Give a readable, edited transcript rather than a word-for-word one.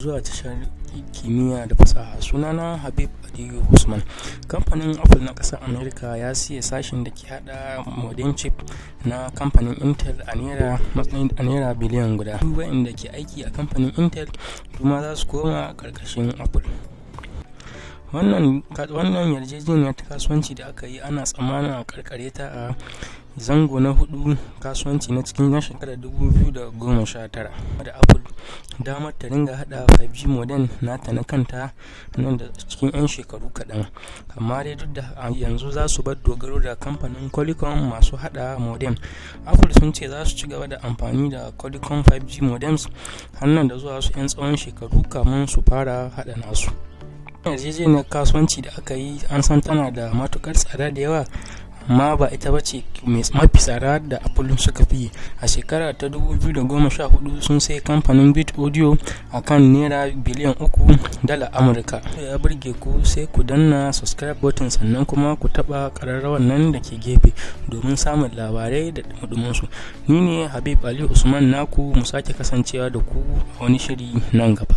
Zuwa tashar kimiyya da fasaha. Sunana Habib Aliyu Usman. Kamfanin Apple na ƙasar Amerika ya siya sashen da ke haɗa modem chip na kamfanin Intel a naira biliyan guda. Duk waɗanda ke aiki a kamfanin Intel kuma za su koma ƙarƙashin Apple. Wannan yarjejeniyar ta kasuwanci da aka yi ana tsammanin a karkare ta a zango na 4 kasuwanci na cikin shekarar 2019 da Apple damar ta ringa hada 5G modem nata na kanta nan da cikin 'yan shekaru kaɗan. Amma dai duk da yanzu za su bar dogaro da kamfanin Qualcomm masu hada modem. Apple sun ce za su ci gaba da amfani da Qualcomm 5G modems hannun da zuwa su 'yan tsawon shekaru kamun su fara hada nasu. Yarjejeniyar kasuwanci da aka yi an san tana da matukar tsada da yawa, amma ba ita ba ce mafi tsada da Apple suka fi. A shekara ta 2014 sun sai kamfanin Beat Audio a kan naira biliyan 3 dala Amurka. Ya burge ku sai ku danna subscribe button sannan kuma ku taba kararrawar nan da ke gefe domin samun labarai da dudumunsu. Ni ne Habib Ali Usman naku, mu sake kasancewa da ku a wani shiri nan gaba.